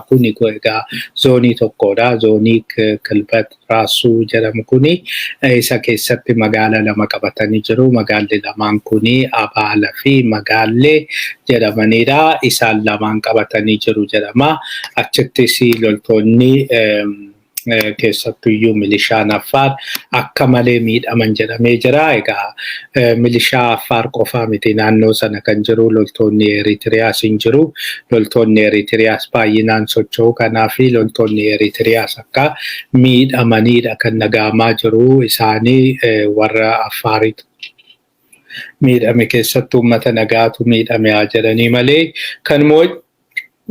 kuni egaa zoonii tokkodha. Zoonii Kilbat Raasuu jedhamu kuni isa keessatti magaala lama qabatanii jiru. Magaalli lamaan kuni Abaala fi Magaallee jedhamanidha. Isaan lamaan qabatanii jiru jedhama. Achittis loltoonni keessattuyyuu milishaan Affaar akka malee miidhaman jedhamee jira. Egaa milishaa Affaar qofaa miti naannoo sana kan jiru loltoonni Eritiriyaas hin jiru. Loltoonni Eritiriyaas baay'inaan socho'u. Kanaaf loltoonni Eritiriyaas akka miidhamanidha kan dhagahamaa jiru. Isaanii warra Affaaritu miidhame keessattuu uummata nagaatu miidhame haa jedhanii malee kan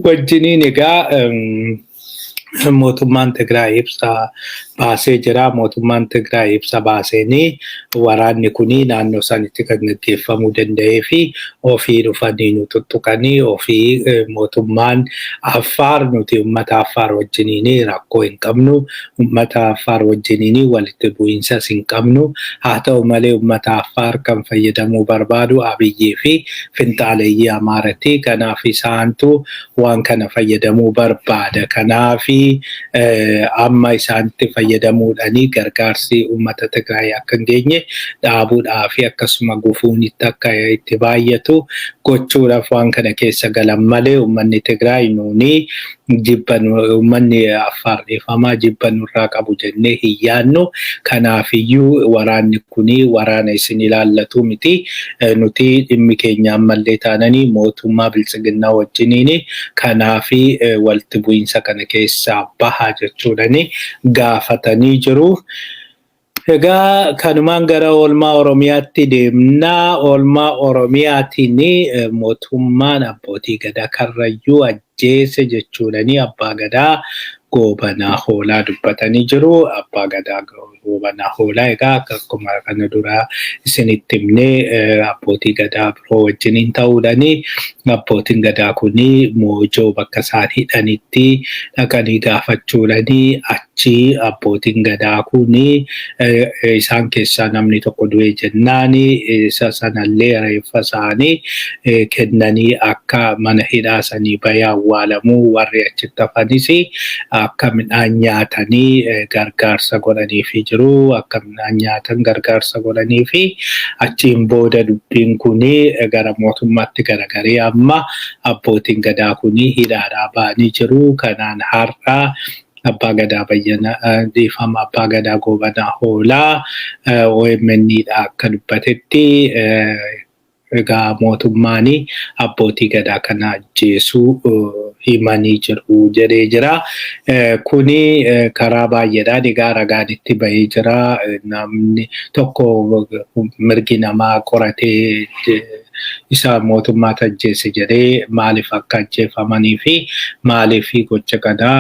wajjiniin egaa mootummaan Tigraay ibsa baasee jira. Mootummaan Tigraay ibsa baaseenii waraanni kuni naannoo sanitti kan gaggeeffamuu danda'ee fi ofii dhufanii nu tuttuqanii ofii mootummaan Affaar nuti uummata Affaar wajjiniin rakkoo hin qabnu. Uummata Affaar wajjiniin walitti bu'iinsas hin qabnu. Haa ta'u malee uummata Affaar kan fayyadamuu barbaadu Abiyyii fi Finxaaleeyyii Amaaraati. Kanaaf isaantu waan kana fayyadamuu barbaada. Kanaaf amma isaanitti fayyadamuudhaanii gargaarsi uummata Tigraay akka hin geenye dhaabuudhaa fi akkasuma gufuun akka itti baay'atu gochuudhaaf waan kana keessa galan malee uummanni Tigraay nuuni uummanni Affaar dhiifamaa jibba nurraa qabu jennee hin yaadnu. Kanaafiyyuu waraanni kuni waraana isin ilaallatu miti. Nuti dhimmi keenya ammallee taananii mootummaa Biltsiginnaa wajjiniin kanaafi walitti bu'iinsa kana keessaa bahaa jechuudhani gaafatanii jiru. Egaa kanumaan gara oolmaa Oromiyaatti deemnaa. Oolmaa Oromiyaatiin mootummaan abbootii gadaa Karrayyuu ajjeese jechuudhani abbaa gadaa Goobanaa Hoolaa dubbatanii jiru. Abbaa gadaa Goobanaa Hoolaa egaa akkuma kana dura isinitti himnee abbootii gadaa biroo wajjiniin ta'uudhani abbootiin gadaa kuni moojoo bakka isaan hidhanitti dhaqanii gaafachuudhani achi abbootiin gadaa kuni isaan keessaa namni tokko du'e jennaani isa sanallee reeffa isaanii kennanii akka mana hidhaa sanii bahee awwaalamuu warri achitti hafanis akka midhaan nyaatanii gargaarsa godhaniifi jiru. Akka midhaan nyaatan gargaarsa godhaniifi achiin booda dubbiin kuni gara mootummaatti garagaree amma abbootiin gadaa kuni hidhaadhaa ba'anii jiru. Kanaan har'a abbaa gadaa dhiifama abbaa gadaa Goobanaa Hoolaa OMN'dha akka dubbatetti egaa mootummaani abbootii gadaa kana ajjeesuu himanii jiru jedhee jira. Kuni karaa baay'eedhaan egaa ragaan itti bahee jira. Namni tokko mirgi namaa qoratee isa mootummaatu ajjeese jedhee maaliif akka ajjeefamanii fi maaliif gocha kana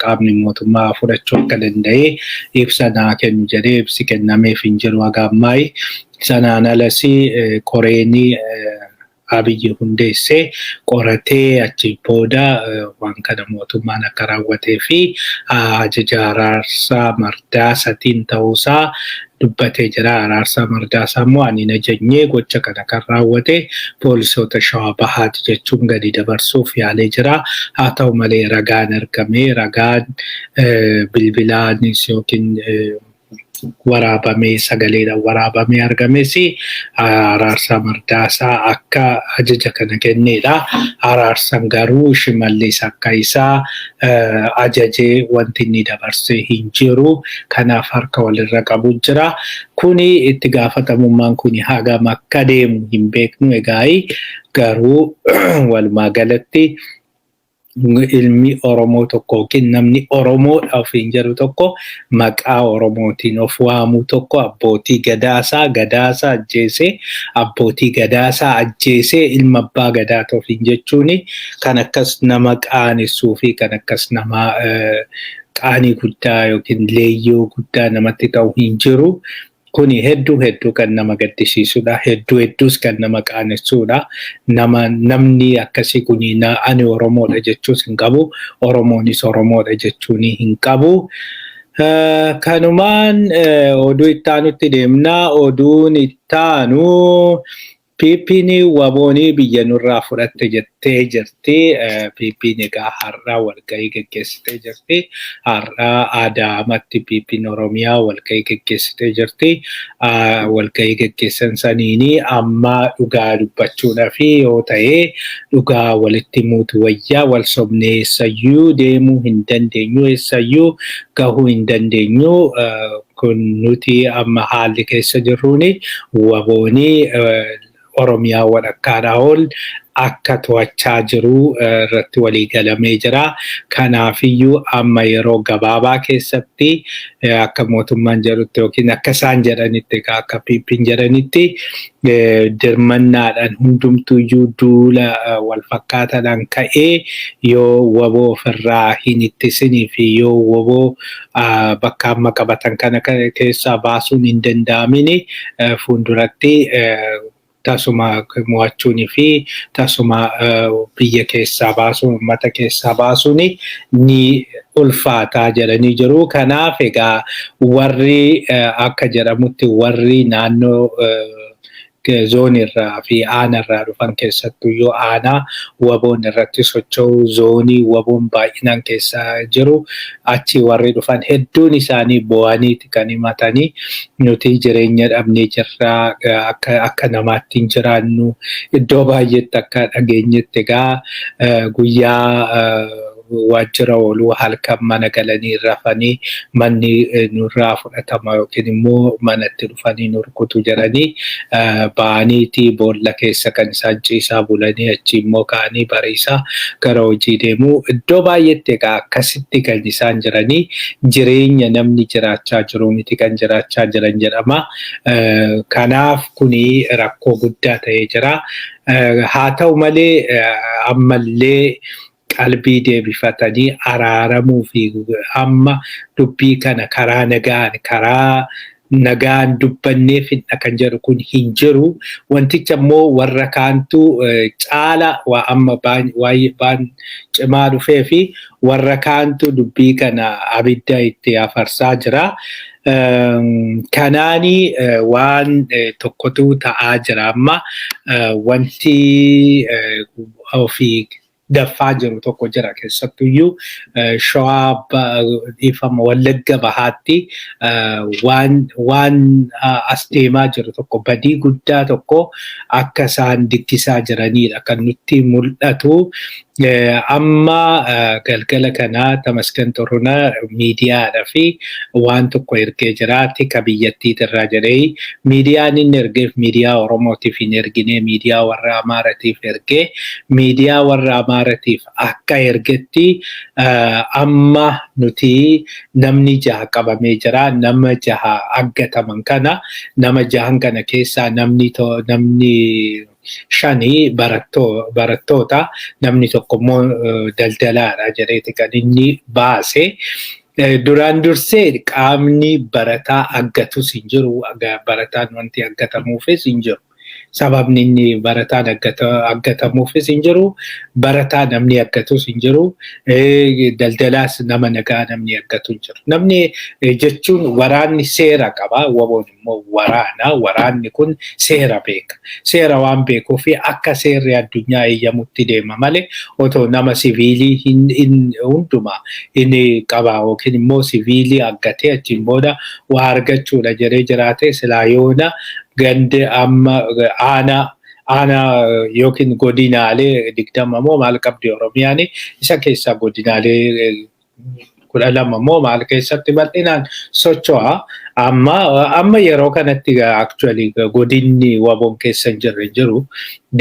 qaamni mootummaa fudhachuu akka danda'e ibsa naa kennu jedhee ibsi kennameef hin jiru haga ammaa. Sanaan alas Koreenii Abiyyi hundeessee qoratee achi booda waan kana mootummaan akka raawwatee fi ajaja araarsaa Mardaasatiin ta'uusaa dubbatee jira. Araarsaa Mardaasaa immoo ani ajajnee gocha kana kan raawwate poolisoota Shawaa Bahaati jechuun gadi dabarsuuf yaalee jira. Haa ta'u malee ragaan argamee ragaan bilbilaanis yookiin waraabamee sagaleedhaan waraabamee argames Araarsaa Mardaasaa akka ajaja kana kenneedha. Araarsaan garuu Shimallis akka isaa ajajee wanti inni dabarsee hin jiru. Kanaaf harka walirra qabu jira. Kuni itti gaafatamummaan kuni hagam akka deemu hin beeknu. Egaa garuu walumaa galatti ilmi Oromoo tokko yookiin namni Oromoodhaaf hin jedhu tokko maqaa Oromootiin of waamu tokko abbootii gadaasaa ajjeesee abbootii gadaasaa ajjeesee ilma abbaa gadaa ofiin jechuun kan akkas nama qaanessuu fi kan akkas nama qaanii guddaa yookiin leeyyoo guddaa namatti ta'u hin jiru. Kuni hedduu kan nama gaddisiisudha. Hedduus kan nama qaanessuudha. Namni akkasii kuni ani Oromoodha jechuus hin qabu. Oromoonis Oromoodha jechuun hin qabu. Kanumaan oduu itti aanutti deemna. Oduun itti aanu PP'n waboonii biyya nurraa fudhatte jettee jirti. PP'n egaa har'aa walgahii geggeessitee jirti. Har'aa Adaamatti PP'n Oromiyaa walgahii geggeessitee jirti. Walgahii geggeessan saniini amma dhugaa dubbachuudhaaf yoo ta'e dhugaa walitti himuutu wayyaa wal sobnee eessayyuu deemuu hin dandeenyu eessayyuu gahuu hin dandeenyu. Kun nuti amma haalli keessa jirruuni waboonii Oromiyaa walakkaadhaa ol akka to'achaa jiru irratti walii galamee jira. Kanaafiyyuu amma yeroo gabaabaa keessatti akka mootummaan jedhutti yookiin akka isaan jedhanitti akka PP'n jedhanitti dirmannaadhaan hundumtuuyyuu duula wal fakkaataadhaan ka'ee yoo waboo ofirraa hin ittisinii fi yoo waboo bakka amma qabatan kana keessaa baasuun hin danda'amini fuulduratti tasuma mo'achuunii fi tasuma biyya keessaa baasuun uummata keessaa baasuun ni ulfaataa jedhanii jiru. Kanaaf egaa warri akka jedhamutti warri naannoo zoonirraa fi aanarraa dhufan keessattuyyuu aanaa waboon irratti socho'u zoonii waboon baay'inaan keessaa jiru achi warri dhufan hedduun isaanii bo'aniiti kan himatanii nuti jireenya dhabnee jirraa akka namaatti hin jiraannu iddoo baay'eetti akka dhageenyetti egaa guyyaa waajjira ooluu halkan mana galanii rafanii manni nurraa fudhatama yookiin immoo manatti dhufanii nurkutu jedhanii ba'aniiti boolla keessa kan isaan ciisaa bulanii achi immoo ka'anii bariisaa gara hojii deemuu iddoo baay'eetti egaa akkasitti kan isaan jiranii jireenya namni jiraachaa jiru miti kan jiraachaa jiran jedhama. Kanaaf kuni rakkoo guddaa ta'ee jira. Haa ta'u malee ammallee qalbii deebifatanii araaramuu fi amma dubbii kana karaa nagaan dubbannee fidna kan jedhu kun hin jiru. Wanticha immoo warra kaantu caala waa amma waan cimaa dhufee fi warra kaantu dubbii kana abidda itti afarsaa jira. Kanaani waan tokkotu ta'aa jira amma wanti ofii daffaa jiru tokko jira keessattuyyuu Shawaa dhiifama Wallagga Bahaatti waan as deemaa jiru tokko badii guddaa tokko akka isaan dikkisaa jiranidha kan nutti mul'atu. Amma galgala kana Tamasgan Xurunaa miidiyaadhaa fi waan tokko ergee jiraatti ka biyyattiitirraa jedhee miidiyaan inni ergeef miidiyaa Oromootiif hin ergine miidiyaa warra Amaaratiif ergee miidiyaa warra Amaaratiif akka ergetti amma nuti namni 6 qabamee jira. Nama 6 aggataman kana nama 6 kana keessaa namni 5 barattoota namni tokko immoo daldalaadha jedheeti kan inni baase. Duraan dursee qaamni barataa aggatus hin jiru. Barataan wanti aggatamuufis hin jiru. Sababni inni barataan aggatamuufis hin jiru. Barataa namni aggatus hin jiru. Daldalaas nama nagaa namni aggatu hin jiru. Namni jechuun waraanni seera qaba. Waboon immoo waraana. Waraanni kun seera beeka. Seera waan beekuuf akka seerri addunyaa eeyyamutti deema malee otoo nama siviilii hundumaa inni qaba yookiin immoo siviilii aggatee achiin booda waa argachuudha jedhee jiraate silaa yoona gande amma aanaa yookiin godinaalee 20 moo maal qabdi Oromiyaan isa keessaa godinaalee 12 moo maal keessatti bal'inaan socho'a. Amma yeroo kanatti actually godinni waboon keessa hin jirre jiru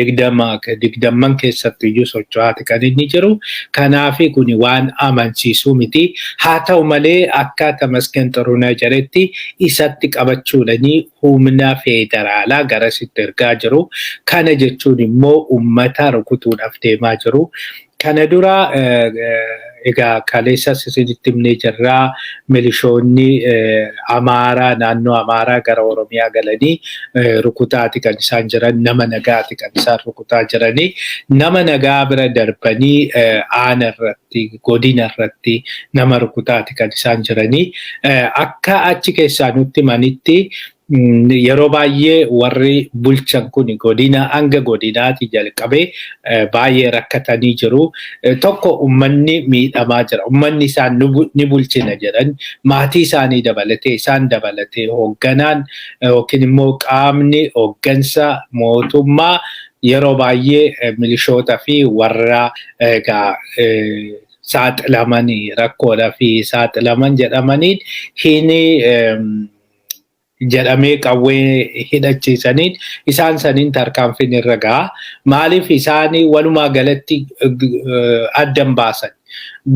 20 keessatti iyyuu socho'aati kan inni jiru. Kanaafi kuni waan amansiisuu miti. Haa ta'u malee akka Tamasgan Xurunaa jedhetti isatti qabachuudhanii humna federaalaa garasitti ergaa jiru. Kana jechuun immoo uummata rukutuudhaaf deemaa jiru. Kana dura egaa kaleessa isinitti himnee jirraa milishoonni Amaaraa naannoo Amaaraa gara Oromiyaa galanii rukutaati kan isaan jiran nama nagaati kan isaan rukutaa jiranii nama nagaa bira darbanii aana irratti godina irratti nama rukutaati kan isaan jiranii akka achi keessaa nutti manitti yeroo baay'ee warri bulchan kun godina hanga godinaati jalqabee baay'ee rakkatanii jiru. Tokko uummanni miidhamaa jira. Uummanni isaan ni bulchina jedhan maatii isaanii dabalatee isaan dabalatee hoogganaan yookiin immoo qaamni hooggansa mootummaa yeroo baay'ee milishoota fi warra saaxilamanii rakkoodhaa fi saaxilaman jedhamaniin jedhamee qawwee hidhachiisaniin isaan saniin tarkaanfiin irra ga'a. Maaliif isaanii walumaa galatti addan baasan?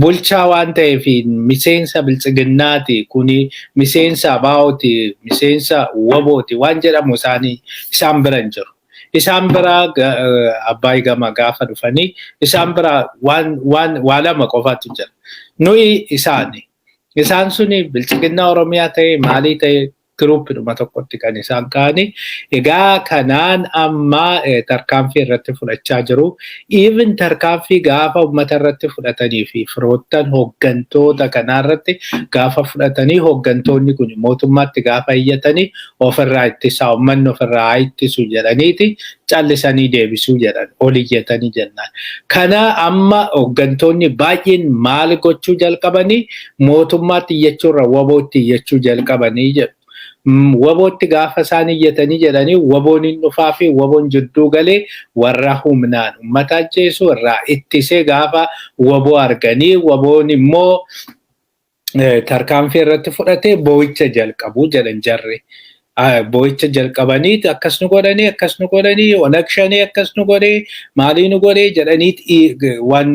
Bulchaa waan ta'eef miseensa bilchiginnaati kuni miseensa abaa'ooti miseensa wabooti waan jedhamu isaan bira hin jiru. Isaan bira Abbaay Gama gaafa dhufanii isaan bira waa lama qofatu jira. Nuyi isaan suni bilchiginnaa Oromiyaa ta'e maalii ta'e Giruupidhuma tokkotti kan isaan ka'anii. Egaa kanaan amma tarkaanfii irratti fudhachaa jiru. Even tarkaanfii gaafa uummata irratti fudhatanii fi firoottan hooggantoota kanarratti gaafa fudhatanii hooggantoonni kun mootummaatti gaafa iyyatanii ofirraa ittisaa uummanni ofirraa ittisu jedhaniiti callisanii deebisuu jedhan ol iyyatanii jennaan. Kana amma hooggantoonni baay'een maal gochuu jalqabanii mootummaatti iyyachuurra wabootti iyyachuu jalqabanii jedhu. Wabootti gaafa isaan iyyatanii jedhanii waboon hin dhufaa fi waboon jidduu galee warra humnaan uummata ajjeesu irraa ittisee gaafa waboo arganii waboon immoo tarkaanfii irratti fudhatee boo'icha jalqabu jedhan jarri. Boo'icha jalqabanii akkas nu godhanii Onag Shanee akkas nu godhee maalii nu godhee jedhanii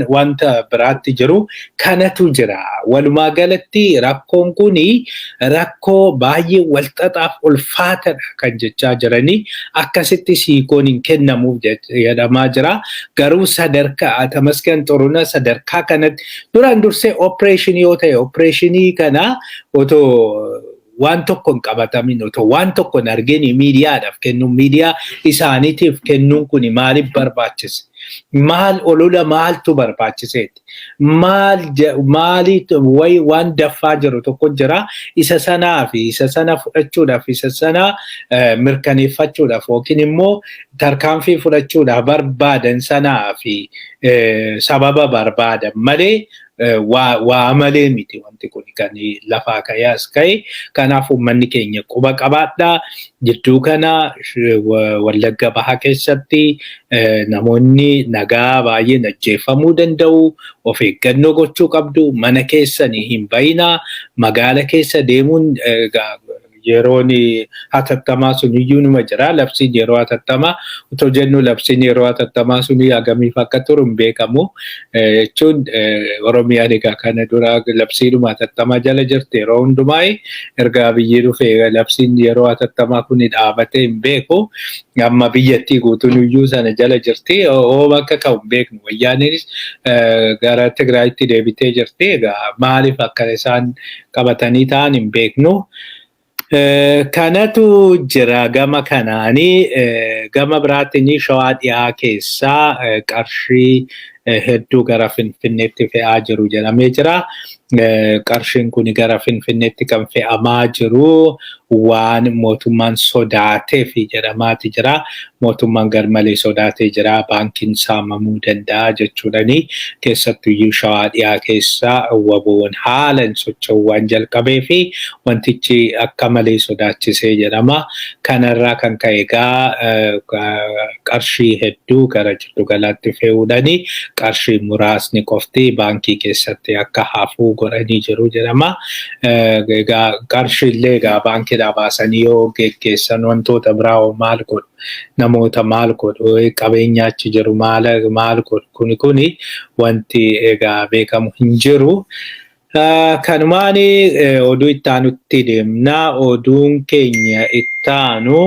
wanta biraatti jiru kanatu jira. Walumaa galatti rakkoon kuni rakkoo baay'ee walxaxaaf ulfaataadha kan jechaa jiranii akkasitti siikoon hin kennamuuf jedhamaa jira. Garuu sadarkaa Tamasgan Xurunaa sadarkaa kanatti duraan dursee opereeshinii yoo ta'e opereeshinii kana otoo waan tokko hin qabatamin otoo waan tokko hin argin miidiyaadhaaf kennuun miidiyaa isaaniitiif kennuun kun maaliif barbaachise? Maal olola maaltu barbaachiseeti? Maaliitu waan daffaa jiru tokko jira isa sanaa fi isa sana fudhachuudhaaf isa sana mirkaneeffachuudhaaf yookiin immoo tarkaanfii fudhachuudhaaf barbaadan sanaa fi sababa barbaadan malee waa malee miti wanti kun kan lafaa kayaas ka'e. Kanaaf uummanni keenya quba qabaadhaa. Jidduu kana Wallagga Bahaa keessatti namoonni nagaa baay'een ajjeefamuu danda'u. Of eeggannoo gochuu qabdu. Mana keessanii hin bayinaa. Magaala keessa deemuun yeroon hatattamaa sun iyyuu numa jira. Labsiin yeroo hatattamaa otoo jennu labsiin yeroo hatattamaa sun hagamiif akka turu hin beekamu. Jechuun Oromiyaan egaa kana dura labsiidhuma hatattamaa jala jirti yeroo hundumaa erga biyyi dhufee labsiin yeroo hatattamaa kun dhaabatee hin beeku. Amma biyyattii guutuun iyyuu sana jala jirti. Ooma akka ka'u hin beeknu. Wayyaaniinis gara Tigraayitti deebitee jirti. Egaa maaliif akka isaan qabatanii ta'an hin beeknu. Kanatu jira gama kanaanii gama biraatiin Shawaa Dhiyaa keessaa qarshii hedduu gara Finfinneetti fe'aa jiru jedhamee jira. Qarshiin kun gara Finfinneetti kan fe'amaa jiru waan mootummaan sodaatee fi jedhamaati jira. Mootummaan garmalee sodaatee jira. Baankiin saamamuu danda'a jechuudhani keessattuyyuu Shawaa Dhiyaa keessaa waboon haalan socho'uu waan jalqabee fi wantichi akka malee sodaachisee jedhama. Kanarraa kan ka'e qarshii hedduu gara jiddu galaatti fe'uudhani qarshii muraasni qofti baankii keessatti akka hafuu godhanii jiru jedhama. Qarshiillee baankiidhaa baasanii yoo geggeessan wantoota biraa maal godhu? Namoota maal godhu? Qabeenya achi jiru maal godhu? Kuni wanti egaa beekamu hin jiru. Kanumaan oduu ittaanutti deemna. Oduun keenya ittaanu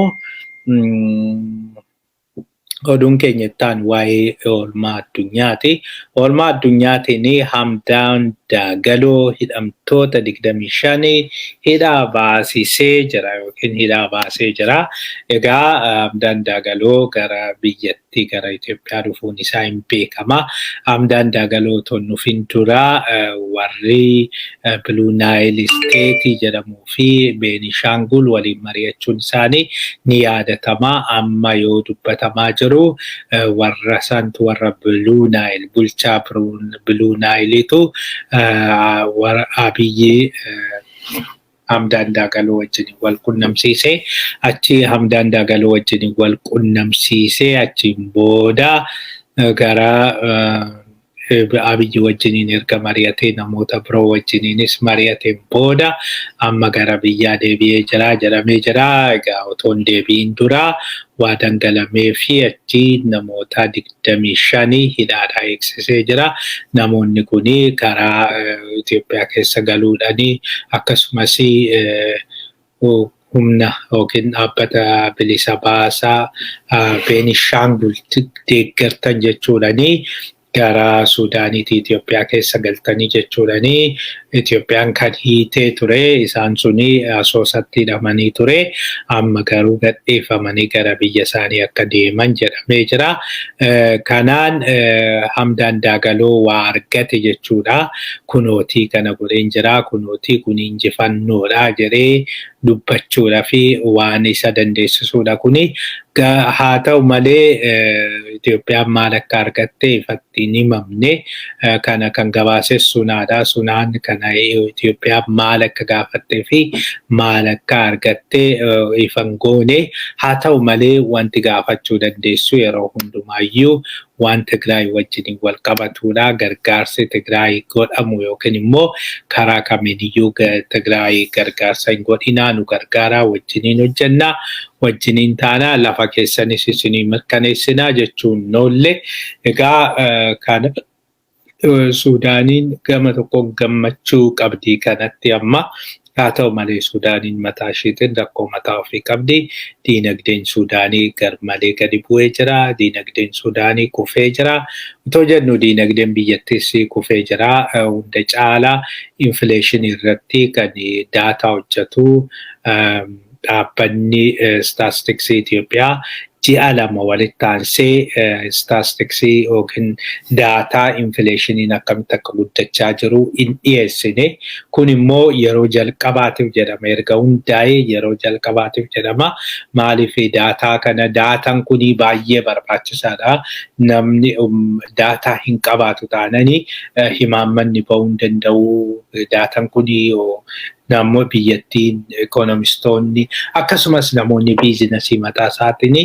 waa'ee oolmaa addunyaati. oolmaa addunyaatiin Hamdaan Daagaloo hidhamtoota 25 hidhaa baasisee jira yookiin hidhaa baasee jira. Egaa Hamdaan Daagaloo gara biyyattii gara Itoophiyaa dhufuun isaa hin beekama. Hamdaan Daagaloo ton dhufin dura warri Blue Nile State jedhamuu fi Beenishaangul waliin mari'achuun isaanii ni yaadatama. Amma yoo dubbatamaa jiru warra santu warra Blue Nile bulchaa Blue Niletu Abiyyi Hamdaan Daagaloo wajjin wal qunnamsiise. Achi Hamdaan Daagaloo wajjin wal qunnamsiise achiin booda gara Abiyyi wajjiniin erga mari'atee namoota biroo wajjiniinis mari'ateen booda amma gara biyyaa deebi'ee jira jedhamee jira. Egaa otoo hin deebi'in dura waa dangalamee fi achi namoota 25 hidhaadhaa eegsisee jira. Namoonni kun karaa Itoophiyaa keessa galuudhaanii akkasumas humna yookiin dhaabbata bilisa baasaa Beenishaangul deeggartan jechuudhaanii gara Suudaaniitii Itoophiyaa keessa galtanii jechuudhaanii Itoophiyaan kan hiitee ture isaan suni asoosatti hidhamanii ture amma garuu gadhiifamanii gara biyya isaanii akka deeman jedhamee jira. Kanaan Hamdaan Daagaloo waa argate jechuudha. Kunootii kana godheen jira. Kunootii kun injifannoodha jedhee dubbachuudha fi waan isa dandeessisuudha kuni. Haa ta'u malee Itoophiyaan maal akka argatte ifatti hin himamne. Kana kan gabaase Sunaadha. Sunaan kana Itoophiyaan maal akka gaafattee fi maal akka argatte ifan goone. Haa ta'u malee wanti gaafachuu dandeessu yeroo hundumaayyuu waan Tigraay wajjin wal qabatudha. Gargaarsi Tigraay godhamu yookiin immoo karaa kamiiniyyuu Tigraay gargaarsa hin godhinaa nu gargaaraa wajjiniin hojjennaa wajjiniin taanaa lafa keessanis isinii mirkaneessinaa jechuun noolle. Egaa kana Suudaaniin gama tokkoon gammachuu qabdii kanatti amma. Haa ta'u malee Suudaaniin mataa isheetiin rakkoo mataa ofii qabdi. Diinagdeen Suudaanii garmalee gadi bu'ee jira. Diinagdeen Suudaanii kufee jira. Otoo jennu diinagdeen biyyattiis kufee jira. Hunda caalaa infleeshinii irratti kan daataa hojjetu dhaabbanni Statistiksii Itoophiyaa ji'a lama walitti aansee Statistiksii yookiin daataa infleeshiniin akkamitti akka guddachaa jiru hin dhiyeessine. Kun immoo yeroo jalqabaatiif jedhama. Erga hundaa'ee yeroo jalqabaatiif jedhama. Maaliif daataa kana daataan kuni baay'ee barbaachisaadha. Namni daataa hin qabaatu taananii himaammanni ba'uu hin danda'u. Daataan kuni namoonni biyyattiin ekonomistoonni akkasumas namoonni biizinasii mataa isaatiin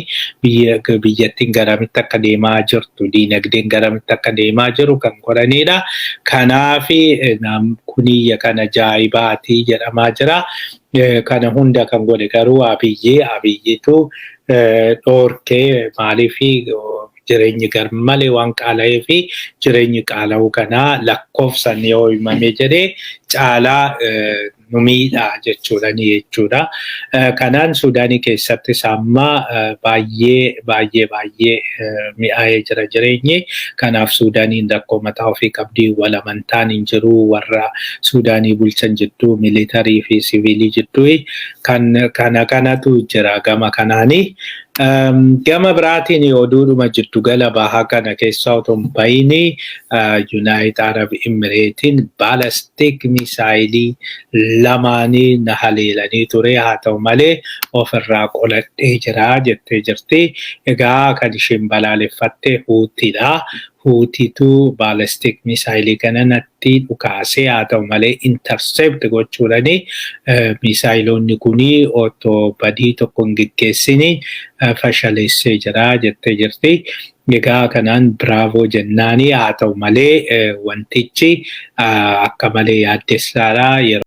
biyyattiin garamitti akka deemaa jirtu diinagdeen garamitti akka deemaa jiru kan godhanidha. Kanaaf kuniyya kana ajaa'ibaati jedhamaa jira. Kana hunda kan godhe garuu Abiyyiitu dhoorkee maaliif jireenyi garmalee waan qaala'ee fi jireenyi qaala'uu kanaa lakkoofsan yoo himamee jedhee caalaa nu miidha jechuudha. Kanaan Suudaanii keessattis amma baay'ee mi'aayee jira jireenyi. Kanaaf Suudaaniin rakkoo mataa ofii qabdi. Wal amantaan hin jiru warra Suudaanii bulchan jidduu miilitarii fi siviilii jidduu kanatu jira gama kanaanii. Gama biraatiin oduudhuma jiddu gala bahaa kana keessaa otoo hin bahin Yuunaayitid Arab Imireetiin baalastik misaayilii lamaanii na haleelanii ture. Haa ta'u malee ofirraa qoladhee jira jettee jirti. Egaa kan isheen balaaleffatte Huutiidha. Huutiitu baalastik misaayilii kana natti dhukaasee haa ta'u malee intercept gochuudhaani misaayiloonni kuni otoo badii tokko hin geggeessini fashaleessee jira jettee jirti. Egaa kanaan biraavoo jennaani haa ta'u malee wantichi akka malee yaaddessaadha.